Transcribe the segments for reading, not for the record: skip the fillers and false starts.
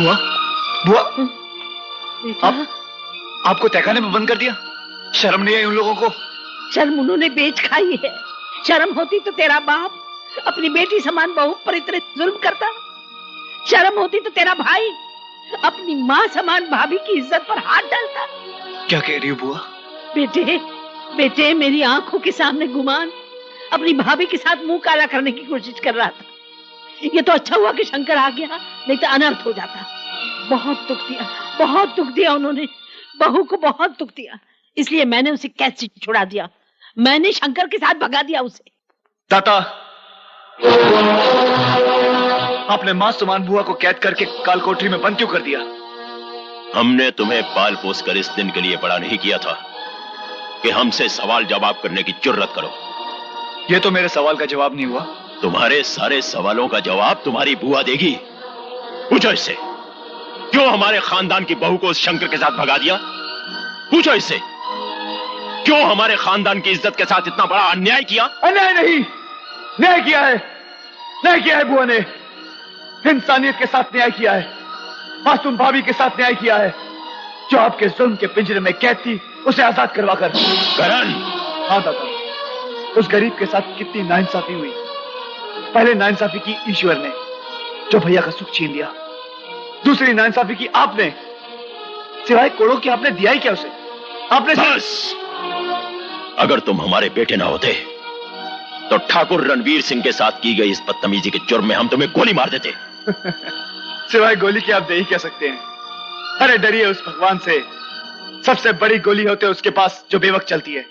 बुआ, बुआ, बेटा, आपको तहखाने में बंद कर दिया? शर्म नहीं आई उन लोगों को? शर्म उन्होंने बेच खाई है। शर्म होती तो तेरा बाप अपनी बेटी समान बहू पर इतने जुल्म करता। शर्म होती तो तेरा भाई अपनी माँ समान भाभी की इज्जत पर हाथ डालता। क्या कह रही हो बुआ? बेटे, बेटे, मेरी आंखों के सामने गुमान अपनी भाभी के साथ मुंह काला करने की कोशिश कर रहा था। ये तो अच्छा हुआ कि शंकर आ गया, नहीं तो अनर्थ हो जाता। बहुत दुख दिया, बहुत दुख दिया उन्होंने, बहू को बहुत दुख दिया। इसलिए मैंने उसे कैद से छुड़ा दिया। मैंने शंकर के साथ भगा दिया उसे। दाता, आपने मां समान बुआ को कैद करके काल कोठरी में बंद क्यों कर दिया? हमने तुम्हें पाल पोस कर इस दिन के लिए बड़ा नहीं किया था कि हमसे सवाल जवाब करने की जुर्रत करो। यह तो मेरे सवाल का जवाब नहीं हुआ। तुम्हारे सारे सवालों का जवाब तुम्हारी बुआ देगी। पूछो इससे, क्यों हमारे खानदान की बहू को उस शंकर के साथ भगा दिया? पूछो इससे, क्यों हमारे खानदान की इज्जत के साथ इतना बड़ा अन्याय किया? अन्याय नहीं, न्याय किया है, न्याय किया है बुआ ने। इंसानियत के साथ न्याय किया है, मासूम भाभी के साथ न्याय किया है। जो आपके जुल्म के पिंजरे में कैद थी, उसे आजाद करवाकर। करण! हाँ दादा, उस गरीब के साथ कितनी नाइंसाफी हुई। पहले नाइंसाफी की ईश्वर ने, जो भैया का सुख छीन लिया। दूसरी नाइंसाफी की आपने, सिवाय कोड़ों की आपने दिया ही क्या उसे? आपने बस! अगर तुम हमारे बेटे ना होते तो ठाकुर रणवीर सिंह के साथ की गई इस बदतमीजी के जुर्म में हम तुम्हें गोली मार देते। सिवाय गोली के आप दे ही कह सकते हैं। अरे डरिए उस भगवान से, सबसे बड़ी गोली होते उसके पास जो बेवक्त चलती है।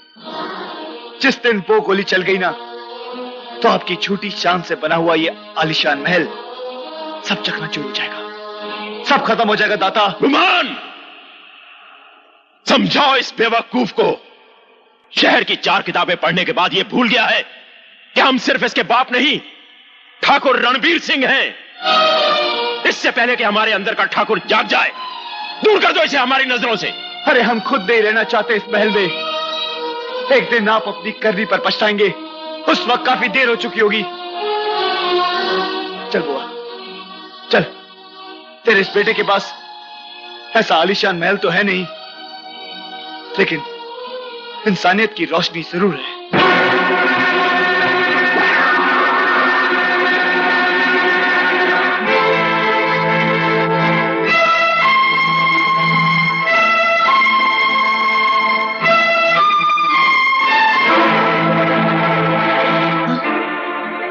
जिस दिन वो गोली चल गई ना, तो आपकी छोटी शान से बना हुआ ये आलीशान महल सब चकनाचूर हो जाएगा, सब खत्म हो जाएगा। दाता गुमान! समझाओ इस बेवकूफ को। शहर की 4 किताबें पढ़ने के बाद ये भूल गया है कि हम सिर्फ इसके बाप नहीं, ठाकुर रणवीर सिंह हैं। इससे पहले कि हमारे अंदर का ठाकुर जाग जाए, दूर कर दो इसे हमारी नजरों से। अरे हम खुद नहीं रहना चाहते इस महल में। एक दिन आप अपनी करनी पर पछताएंगे, उस वक्त काफी देर हो चुकी होगी। चल बुआ, चल। तेरे इस बेटे के पास ऐसा आलीशान महल तो है नहीं, लेकिन इंसानियत की रोशनी जरूर है।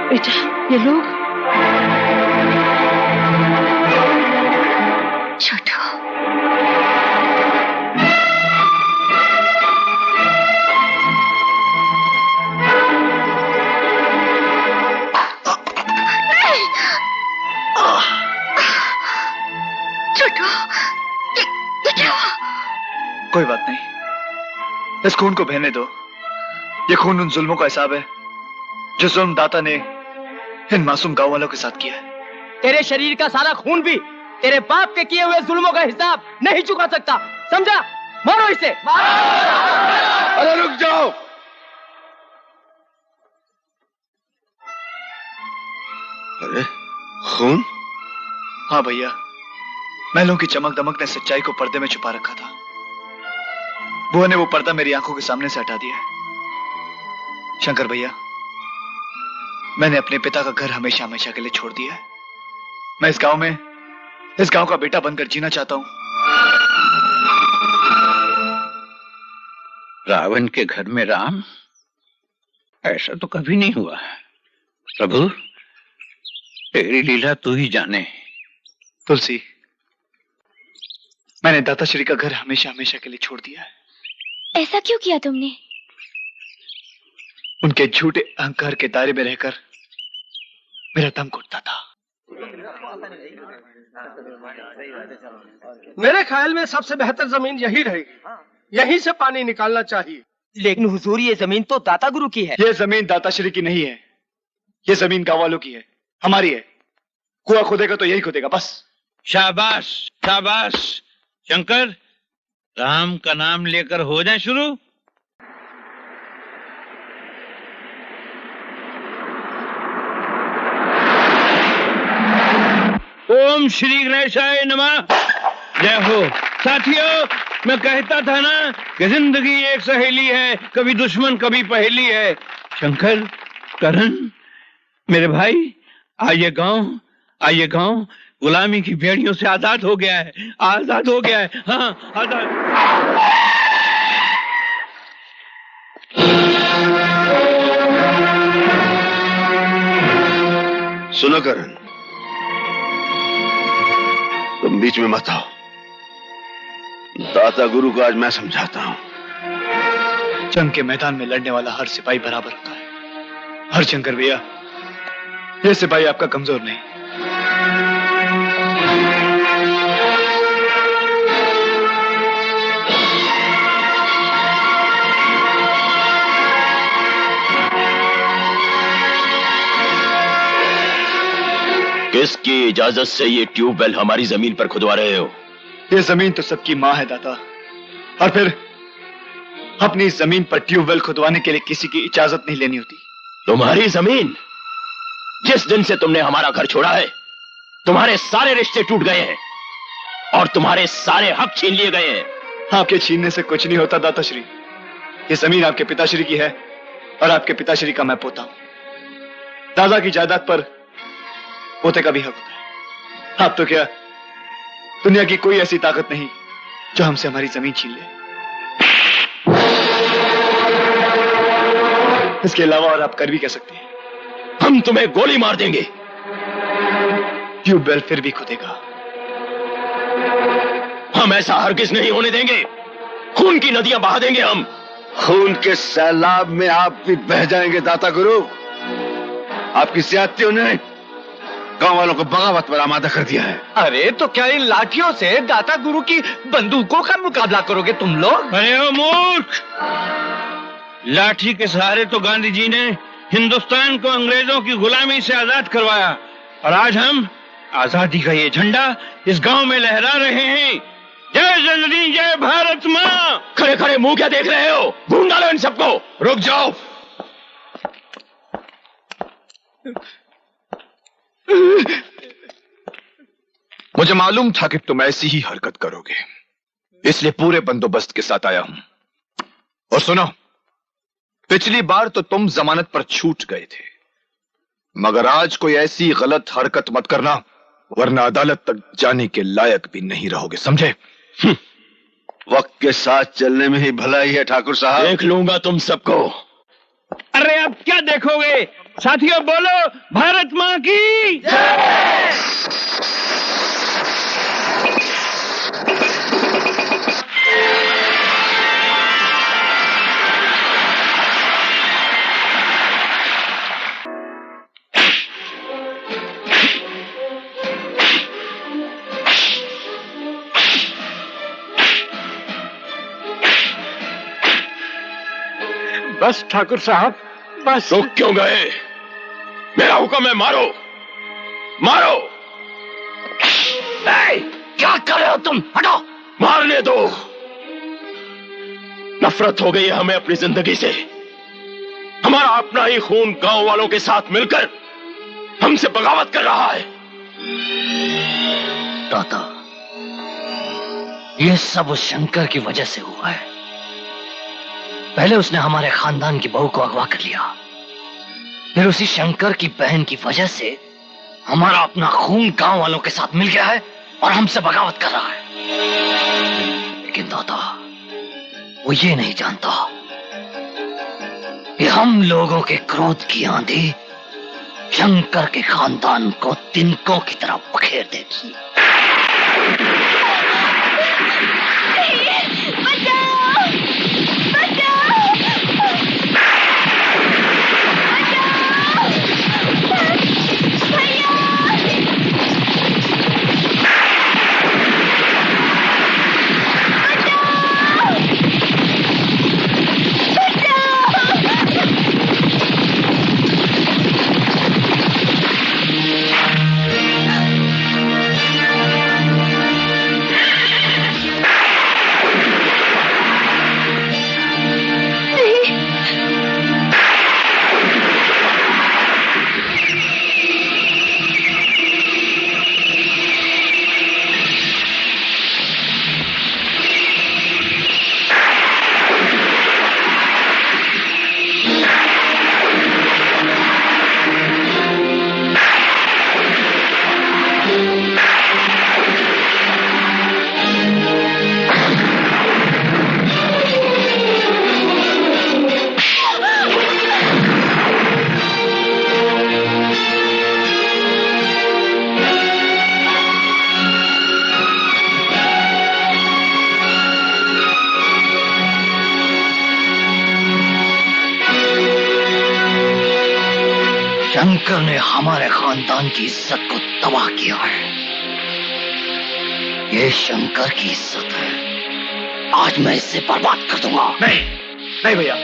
बेटा, ये लोग छोटू, कोई बात नहीं, इस खून को बहने दो। ये खून उन जुल्मों का हिसाब है जो जुल्म दाता ने इन मासूम गांव वालों के साथ किया है। तेरे शरीर का सारा खून भी तेरे बाप के किए हुए जुल्मों का हिसाब नहीं चुका सकता, समझा? मारो इसे! अरे रुक जाओ! अरे खून? हाँ भैया, महलों की चमक दमक ने सच्चाई को पर्दे में छुपा रखा था। बुआ ने वो पर्दा मेरी आंखों के सामने से हटा दिया। शंकर भैया, मैंने अपने पिता का घर हमेशा हमेशा के लिए छोड़ दिया है। मैं इस गांव का बेटा बनकर जीना चाहता हूं। रावण के घर में राम, ऐसा तो कभी नहीं हुआ। प्रभु, तेरी लीला तू ही जाने। तुलसी, मैंने दाताश्री का घर हमेशा हमेशा के लिए छोड़ दिया है। ऐसा क्यों किया तुमने? उनके झूठे अहंकार के दायरे में रहकर मेरा दम घुटता था। मेरे ख्याल में सबसे बेहतर जमीन यही रहेगी, यहीं से पानी निकालना चाहिए। लेकिन हुजूर, ये जमीन तो दाता गुरु की है। ये जमीन दाताश्री की नहीं है, ये जमीन गांव वालों की है, हमारी है। कुआं खोदेगा तो यही खोदेगा, बस। शाबाश शाबाश। शंकर, राम का नाम लेकर हो जाए शुरू। ओम श्री गणेशाय नमः। जय हो। साथियों, मैं कहता था ना कि जिंदगी एक सहेली है, कभी दुश्मन कभी पहेली है। शंकर, करण, मेरे भाई, आइए गांव गुलामी की बेड़ियों से आजाद हो गया है, आजाद हो गया है। हाँ, आजाद। सुनो करण, तुम बीच में मत आओ। दाता गुरु को आज मैं समझाता हूं। जंग के मैदान में लड़ने वाला हर सिपाही बराबर होता है। हर शंकर भैया, ये सिपाही आपका कमजोर नहीं। किसकी इजाजत से ये ट्यूबवेल हमारी जमीन पर खुदवा रहे हो? ये जमीन तो सबकी माँ है दाता, और फिर अपनी जमीन पर ट्यूबवेल खुदवाने के लिए किसी की इजाजत नहीं लेनी होती। तुम्हारी जमीन? जिस दिन से तुमने हमारा घर छोड़ा है, तुम्हारे सारे रिश्ते टूट गए हैं और तुम्हारे सारे हक छीन लिए गए हैं। आपके छीनने से कुछ नहीं होता दाता श्री। ये जमीन आपके पिताश्री की है और आपके पिताश्री का मैं पोता हूं। दादा की जायदाद पर पोते का भी हक होता है। आप तो क्या, दुनिया की कोई ऐसी ताकत नहीं जो हमसे हमारी जमीन छीन ले। इसके अलावा और आप कर भी कह सकते हैं। हम तुम्हें गोली मार देंगे। ट्यूबवेल फिर भी खुदेगा। हम ऐसा हरगिज नहीं होने देंगे। खून की नदियां बहा देंगे हम। खून के सैलाब में आप भी बह जाएंगे दाता गुरु। आपकी ज्यादतियों ने गांव वालों को बगावत पर आमादा कर दिया है। अरे तो क्या इन लाठियों से दाता गुरु की बंदूकों का मुकाबला करोगे तुम लोग? अरे ओ मूर्ख, लाठी के सहारे तो गांधी जी ने हिंदुस्तान को अंग्रेजों की गुलामी से आजाद करवाया, और आज हम आजादी का ये झंडा इस गांव में लहरा रहे हैं। जय जननी, जय भारत माँ। खड़े खड़े मुंह क्या देख रहे हो? ढूंढ डालो इन सबको। रुक जाओ। मुझे मालूम था कि तुम ऐसी ही हरकत करोगे, इसलिए पूरे बंदोबस्त के साथ आया हूं। और सुनो, पिछली बार तो तुम जमानत पर छूट गए थे, मगर आज कोई ऐसी गलत हरकत मत करना, वरना अदालत तक जाने के लायक भी नहीं रहोगे, समझे? वक्त के साथ चलने में ही भलाई है ठाकुर साहब। देख लूंगा तुम सबको। अरे अब क्या देखोगे? साथियों बोलो, भारत माँ की जय। बस ठाकुर साहब, बस। रुक क्यों गए? मेरा हुक्म है, मारो मारो। क्या कर रहे हो तुम? हटो। मारने दो। नफरत हो गई है हमें अपनी जिंदगी से। हमारा अपना ही खून गांव वालों के साथ मिलकर हमसे बगावत कर रहा है। दादा, ये सब उस शंकर की वजह से हुआ है। पहले उसने हमारे खानदान की बहू को अगवा कर लिया, फिर उसी शंकर की बहन की वजह से हमारा अपना खून गांव वालों के साथ मिल गया है और हमसे बगावत कर रहा है। लेकिन दादा, वो ये नहीं जानता कि हम लोगों के क्रोध की आंधी शंकर के खानदान को तिनकों की तरह बखेर देगी। शंकर ने हमारे खानदान की इज्जत को तबाह किया है। ये शंकर की इज्जत है, आज मैं इसे बर्बाद कर दूंगा। नहीं नहीं भैया,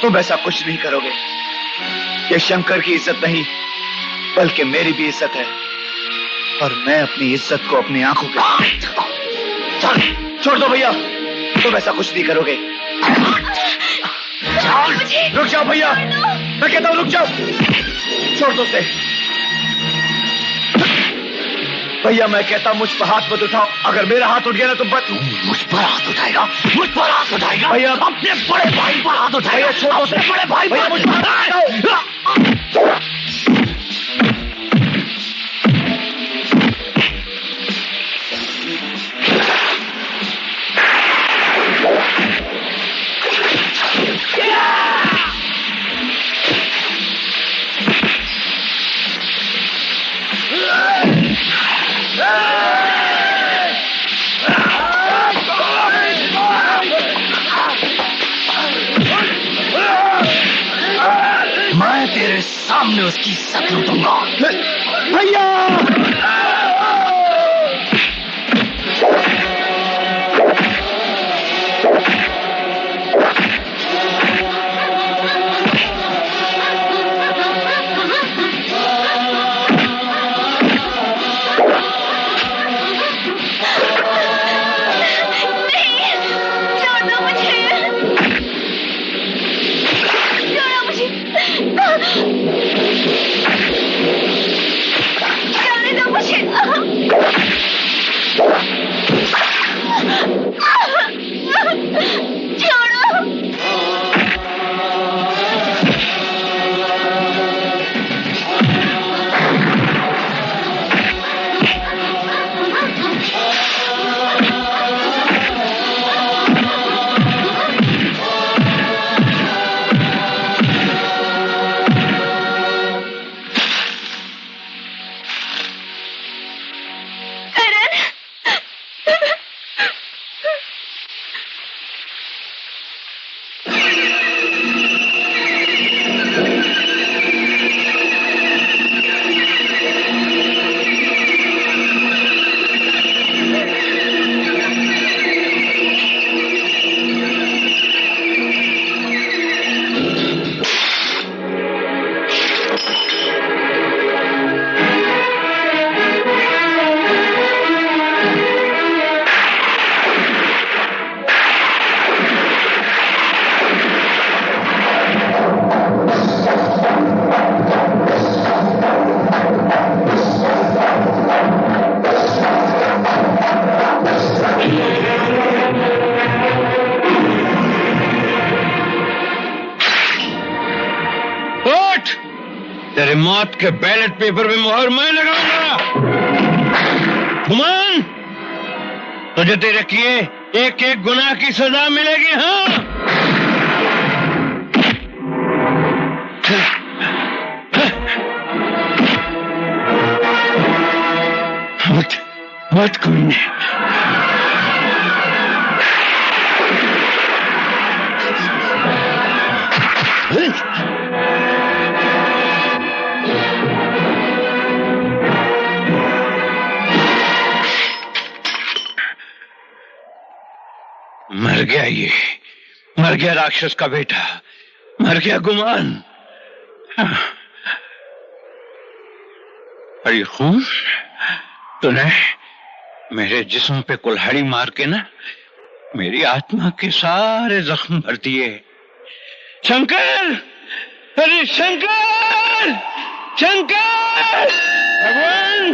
तुम ऐसा कुछ नहीं करोगे। ये शंकर की इज्जत नहीं बल्कि मेरी भी इज्जत है, और मैं अपनी इज्जत को अपनी आंखों के छोड़ दो भैया, तुम ऐसा कुछ नहीं करोगे। रुक जाओ भैया, मैं कहता हूं रुक जाओ, छोड़ दो उसे। भैया मैं कहता हूं मुझ पर हाथ मत उठाओ, अगर मेरा हाथ उठ गया ना तो मुझ पर हाथ उठाएगा, मुझ पर हाथ उठाएगा भैया, अपने बड़े भाई पर हाथ उठाएगा। छोड़ दो उसे, बड़े भाई भैया मुझ पर मैं तेरे सामने उसकी इज्जत लूटूंगा। भैया तेरे मौत के बैलेट पेपर में मोहर मैं लगाऊंगा। गुमान, तुझे तेरे किए एक एक गुनाह की सजा मिलेगी। हाँ, मत कोई नहीं। मर गया ये, मर गया राक्षस का बेटा, मर गया गुमान। अरे खून, तूने मेरे जिस्म पे कुल्हाड़ी मार के ना मेरी आत्मा के सारे जख्म भर दिए। शंकर, अरे शंकर, शंकर, भगवान,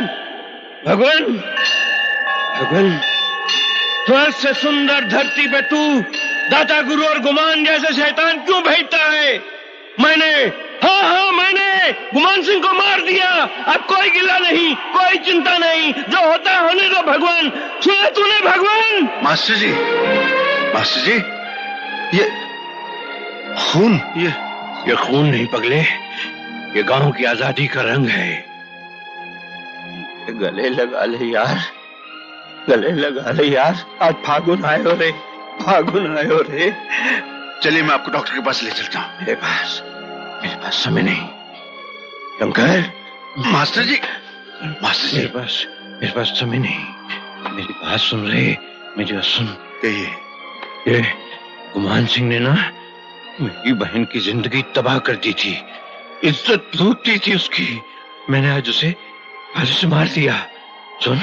भगवान, भगवान, स्वर्ग से सुंदर धरती पे तू दाता गुरु और गुमान जैसे शैतान क्यों भेजता है? मैंने, हाँ मैंने गुमान सिंह को मार दिया। अब कोई गिला नहीं, कोई चिंता नहीं, जो होता होने दो भगवान। सुना तूने भगवान? मास्टर जी, मास्टर जी, ये खून, ये खून नहीं पगले, ये गांव की आजादी का रंग है। गले लगा ले यार, गले लगा ले यार, आज फागुन आयो रे, फागुन आयो रे। चलिए मैं आपको डॉक्टर के पास ले चलता हूँ। मेरे पास समय नहीं। शंकर, मास्टर जी, मास्टर जी, मेरे पास समय नहीं। मेरी बात सुन रहे, मेरी बात सुन। कहिए। ये गुमान सिंह ने ना मेरी बहन की जिंदगी तबाह कर दी थी, इज्जत लूट दी थी उसकी। मैंने आज उसे फांसी से मार दिया। सुन,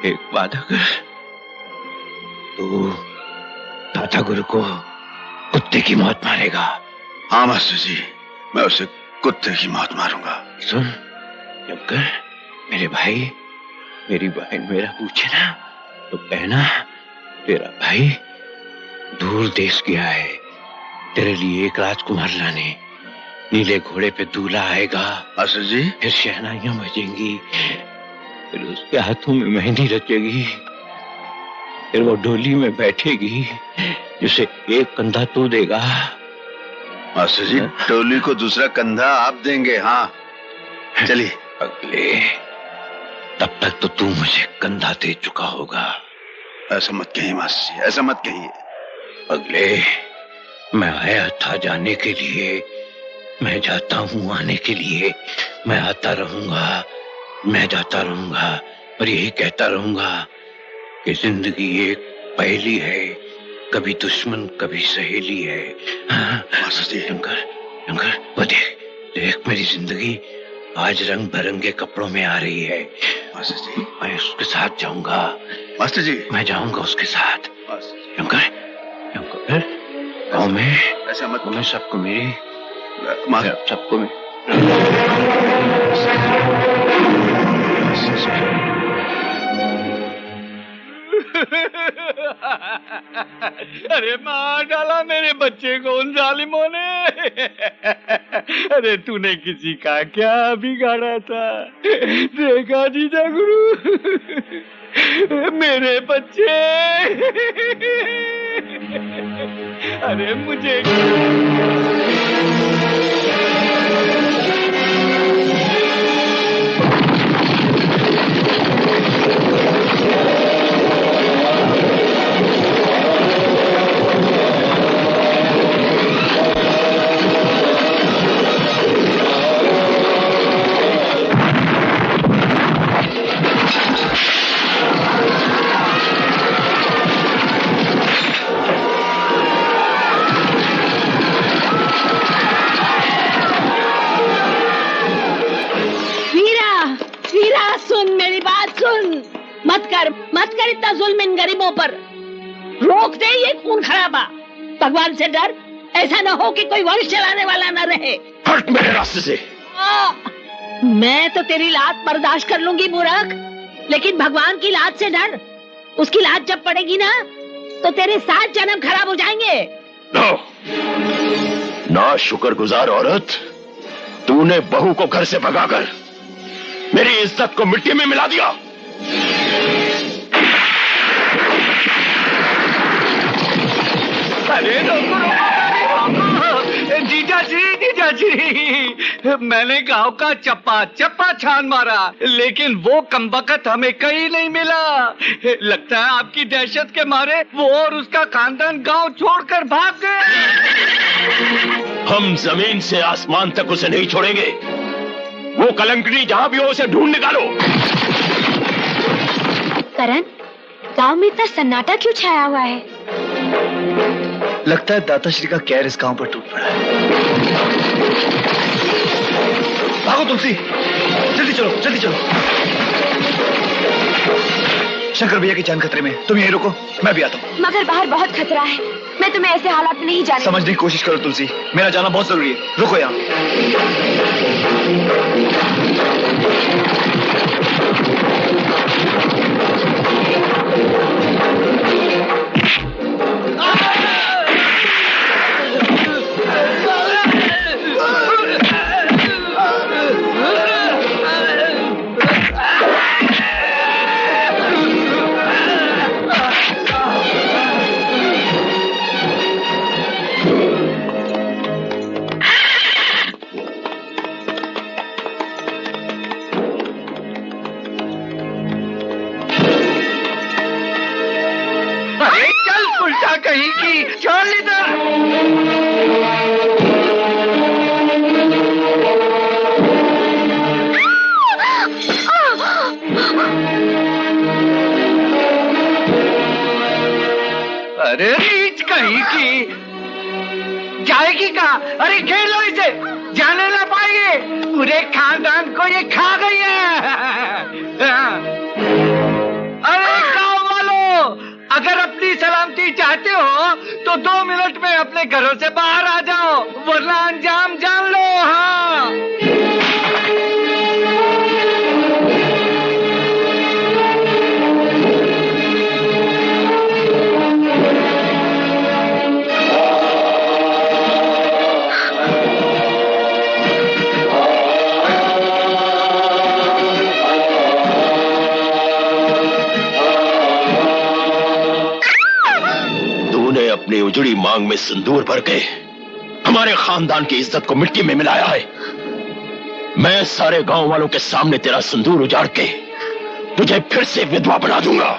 एक वादा कर, तू दाता गुरु को कुत्ते की मौत मारेगा। हाँ मास्टर जी, मैं उसे कुत्ते की मौत मारूंगा। सुन शंकर, मेरे भाई, मेरी बहन मेरा पूछे ना तो कहना तेरा भाई दूर देश गया है तेरे लिए एक राजकुमार लाने। नीले घोड़े पे दूल्हा आएगा मास्टर जी, फिर शहनाइयां बजेंगी, फिर उसके हाथों में मेहंदी रचेगी, फिर वो डोली में बैठेगी जिसे एक कंधा तू देगा। मास्टर जी, टोली को दूसरा कंधा आप देंगे। हाँ चलिए। अगले, तब तक तो तू मुझे कंधा दे चुका होगा। ऐसा मत कहिए मास्टर जी, ऐसा मत कहिए। अगले, मैं आया था जाने के लिए, मैं जाता हूँ आने के लिए। मैं आता रहूंगा, मैं जाता रहूंगा, और यही कहता रहूंगा कि जिंदगी एक पहेली है, कभी दुश्मन कभी सहेली है। हाँ, मास्टर जी। शंकर, शंकर, वो देख देख, मेरी जिंदगी आज रंग बिरंगे कपड़ों में आ रही है। मास्टर जी, मैं उसके साथ जाऊंगा। मास्टर जी, मैं जाऊंगा उसके साथ। मास्टर जी, शंकर, शंकर, गाँव में ऐसा मत मैं सबको मेरी मास्टर सबको अरे मार डाला मेरे बच्चे को उन जालिमों ने। अरे तूने किसी का क्या बिगाड़ा था? देखा जीजा गुरु, मेरे बच्चे। अरे मुझे मत कर इतना जुल्म इन गरीबों पर। रोक दे ये खून खराबा। भगवान से डर, ऐसा न हो कि कोई वंश चलाने वाला न रहे। हट मेरे रास्ते से। मैं तो तेरी लात बर्दाश्त कर लूंगी मूर्ख, लेकिन भगवान की लात से डर। उसकी लात जब पड़ेगी ना तो तेरे 7 जन्म खराब हो जाएंगे। ना शुक्रगुजार औरत, तूने बहू को घर से भगाकर मेरी इज्जत को मिट्टी में मिला दिया। अरे जीजा जी, मैंने गांव का चप्पा छान मारा, लेकिन वो कमबख्त हमें कहीं नहीं मिला। लगता है आपकी दहशत के मारे वो और उसका खानदान गांव छोड़कर भाग गए। हम जमीन से आसमान तक उसे नहीं छोड़ेंगे। वो कलंकनी जहां भी हो उसे ढूंढ निकालो। करण, गांव में इतना सन्नाटा क्यों छाया हुआ है? लगता है दाताश्री का कहर इस गांव पर टूट पड़ा है। भागो तुलसी, जल्दी चलो, जल्दी चलो। शंकर भैया की जान खतरे में, तुम यहीं रुको, मैं भी आता हूँ। मगर बाहर बहुत खतरा है, मैं तुम्हें ऐसे हालात में नहीं जाने। समझने की कोशिश करो तुलसी, मेरा जाना बहुत जरूरी है। रुको यहाँ। कहीं की चल इधर। अरे नीच कहीं की जाएगी कहाँ? अरे खेल लो इसे, जाने ना पाएंगे। पूरे खानदान को ये खा गई है। अरे गांव वालों, अगर अपनी सलामती चाहते हो तो 2 मिनट में अपने घरों से बाहर आ जाओ, वरना अंजाम जान लो। हाँ, अपनी उजड़ी मांग में सिंदूर भर के हमारे खानदान की इज्जत को मिट्टी में मिलाया है। मैं सारे गांव वालों के सामने तेरा सिंदूर उजाड़ के तुझे फिर से विधवा बना दूंगा।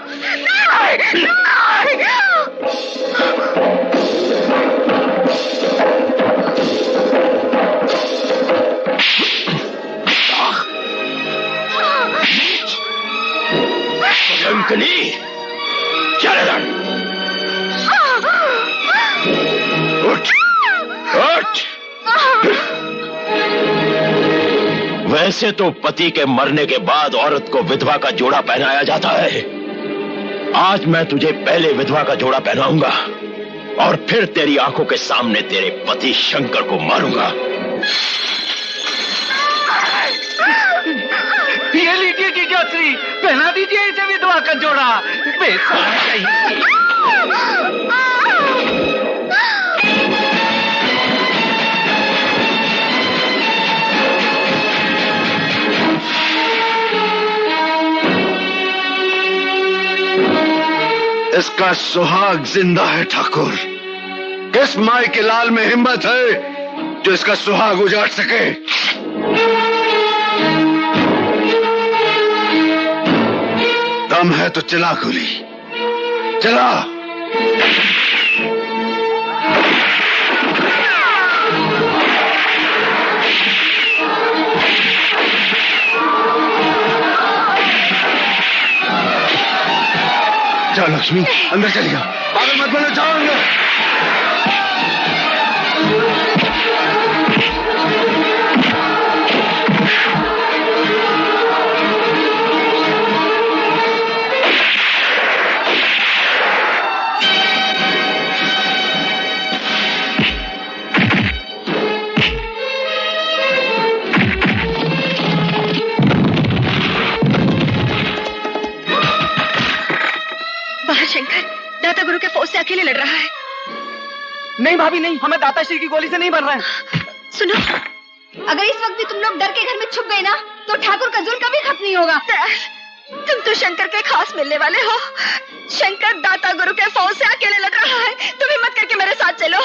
अंकली, चल इधर। उठ, उठ। वैसे तो पति के मरने के बाद औरत को विधवा का जोड़ा पहनाया जाता है। आज मैं तुझे पहले विधवा का जोड़ा पहनाऊंगा और फिर तेरी आंखों के सामने तेरे पति शंकर को मारूंगा। ये लीजिए जीजाश्री, पहना दीजिए इसे विधवा का जोड़ा। इसका सुहाग जिंदा है ठाकुर। किस माई के लाल में हिम्मत है जो इसका सुहाग उजाड़ सके? दम है तो चला गोली, चला। जाओ लक्ष्मी, अंदर चली जाओ। पागल मत बनो, जाओ अंदर। शंकर दाता गुरु के फौज से अकेले लड़ रहा है। नहीं भाभी नहीं, हमें दाताश्री की गोली से नहीं मर रहा है। सुनो, अगर इस वक्त भी तुम लोग डर के घर में छुप गए ना तो ठाकुर का जुल्म कभी खत्म नहीं होगा। तुम तो शंकर के खास मिलने वाले हो। शंकर दाता गुरु के फौज से अकेले लड़ रहा है, तुम हिम्मत करके मेरे साथ चलो।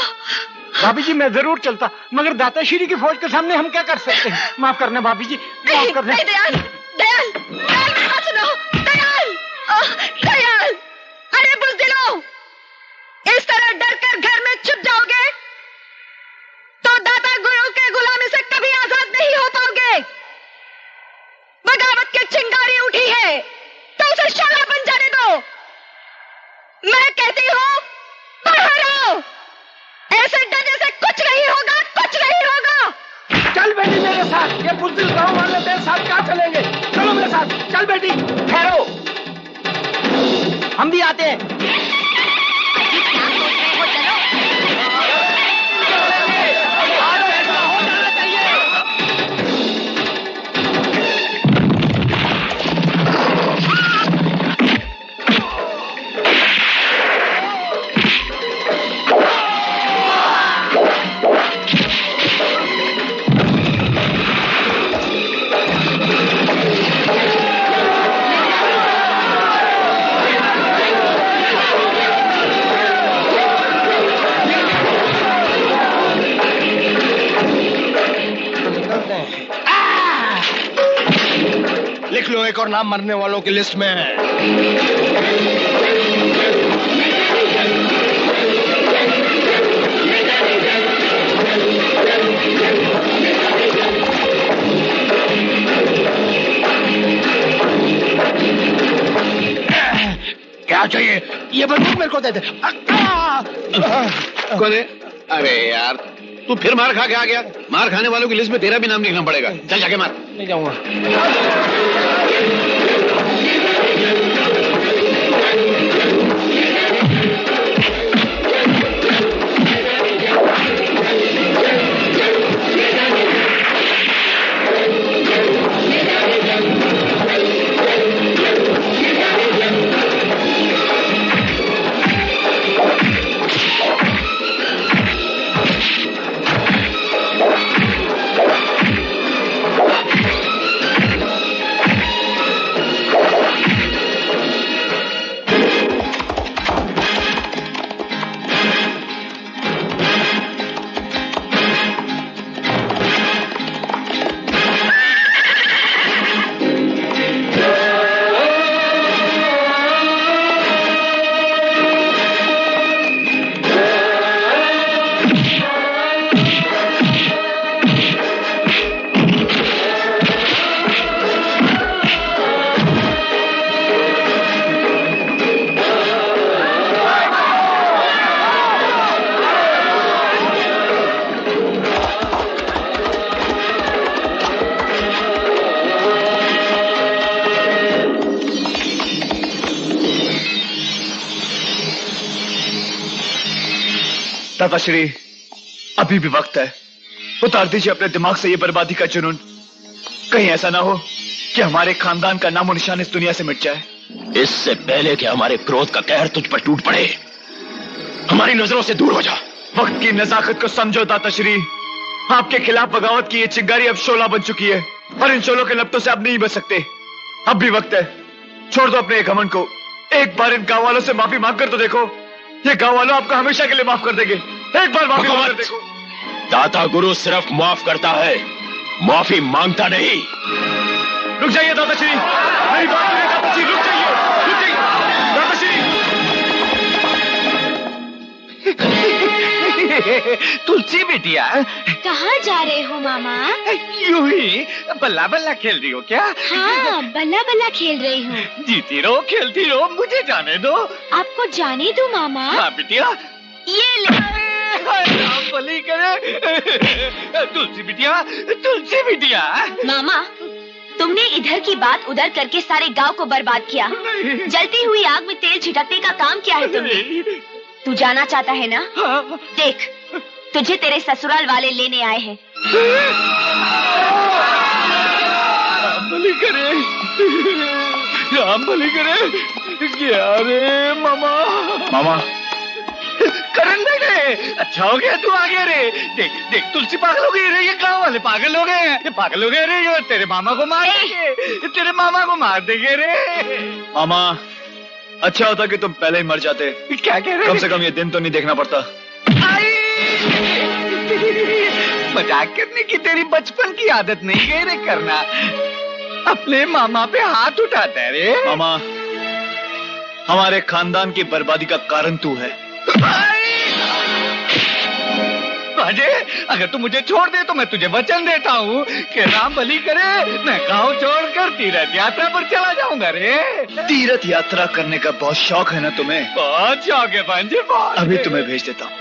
भाभी जी मैं जरूर चलता, मगर दाताश्री की फौज के सामने हम क्या कर सकते हैं? माफ करना भाभी जी, माफ करना। दयाल, दयाल, दयाल मेरी बात सुनो। दयाल, दयाल, अरे बुज़दिलों, इस तरह डरकर घर में छुप जाओगे तो दाता गुरु के गुलामी से कभी आजाद नहीं हो पाओगे। बगावत की चिंगारी उठी है तो उसे शोला बन जाने दो। मैं कहती हूं बाहर आओ, ऐसे डरने से कुछ नहीं होगा, कुछ नहीं होगा। चल बेटी मेरे साथ, ये बुज़दिल गांव वाले तेरे साथ क्या चलेंगे? चलो मेरे साथ, चल बेटी। ठहरो, हम भी आते हैं। लिख लो, एक और नाम मरने वालों की लिस्ट में है। क्या चाहिए? ये बंदूक मेरे को दे दे। कौन है? अरे यार, तू फिर मार खा के आ गया। मार खाने वालों की लिस्ट में तेरा भी नाम लिखना पड़ेगा। चल जाके मार। नहीं जाऊंगा। दादाश्री, अभी भी वक्त है। उतार दीजिए अपने दिमाग से ये बर्बादी का जुनून। कहीं ऐसा ना हो कि हमारे खानदान का नामो निशान इस दुनिया से मिट जाए। इससे पहले कि हमारे क्रोध का कहर तुझ पर टूट पड़े, हमारी नजरों से दूर हो जा। वक्त की नजाकत को समझो दाताश्री। आपके खिलाफ बगावत की ये चिंगारी अब शोला बन चुकी है और इन शोलों के लपटों से अब नहीं बच सकते। अब भी वक्त है। छोड़ दो अपने घमंड को। एक बार इन गांव वालों से माफी मांग कर तो देखो। ये गांव वालों आपको हमेशा के लिए माफ कर देंगे। एक बार माफी मांग कर देखो। दाता गुरु सिर्फ माफ करता है, माफी मांगता नहीं। रुक जाइए दादाश्री, मेरी बात सुनिए दादाश्री, रुक जाइए, रुक जाइए दादाश्री। तुलसी बिटिया, कहाँ जा रहे हो मामा? यूं ही बल्ला बल्ला खेल रही हो क्या? हाँ, बल्ला बल्ला खेल रही हूँ। जीती रहो, खेलती रहो, मुझे जाने दो। आपको जाने दो मामा। हाँ बिटिया, ये ले। राम भली करे। तुलसी बिटिया, तुलसी बिटिया। मामा, तुमने इधर की बात उधर करके सारे गांव को बर्बाद किया। जलती हुई आग में तेल छिड़कने का काम किया है तुमने। तू जाना चाहता है ना? देख, तुझे तेरे ससुराल वाले लेने आए हैं। राम भली करे, राम भली करे। क्या रे मामा? मामा, करण बेटे, अच्छा हो गया तू आ गया रे। देख देख, तुलसी पागल हो गई रे। ये गांव वाले पागल हो गए। ये पागल हो गए रे। ये तेरे मामा को मार देंगे, तेरे मामा को मार देंगे रे। मामा, अच्छा होता कि तुम पहले ही मर जाते। क्या कह रहे? कम से कम ये दिन तो नहीं देखना पड़ता। मजाक करने की तेरी बचपन की आदत नहीं गई रे करना। अपने मामा पे हाथ उठाता है रे। मामा, हमारे खानदान की बर्बादी का कारण तू है। अजय, अगर तू मुझे छोड़ दे तो मैं तुझे वचन देता हूँ कि राम भली करे, मैं गांव छोड़कर तीर्थ यात्रा पर चला जाऊंगा रे। तीर्थ यात्रा करने का बहुत शौक है ना तुम्हें? बहुत शौक है भांजे, बहुत। अभी तुम्हें भेज देता हूँ।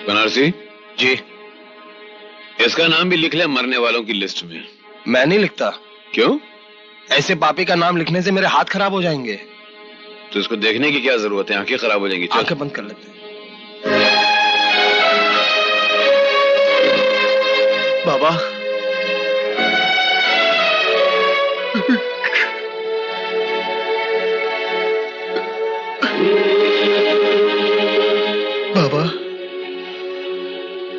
बनारसी जी। इसका नाम भी लिख ले मरने वालों की लिस्ट में। मैं नहीं लिखता। क्यों? ऐसे पापी का नाम लिखने से मेरे हाथ खराब हो जाएंगे। तो इसको देखने की क्या जरूरत है? आंखें खराब हो जाएंगी। आंखें बंद कर लेते हैं। बाबा, बाबा,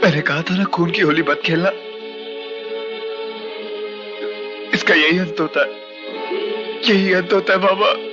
मैंने कहा था ना खून की होली मत खेलना। इसका यही अंत होता है, यही अंत होता है बाबा।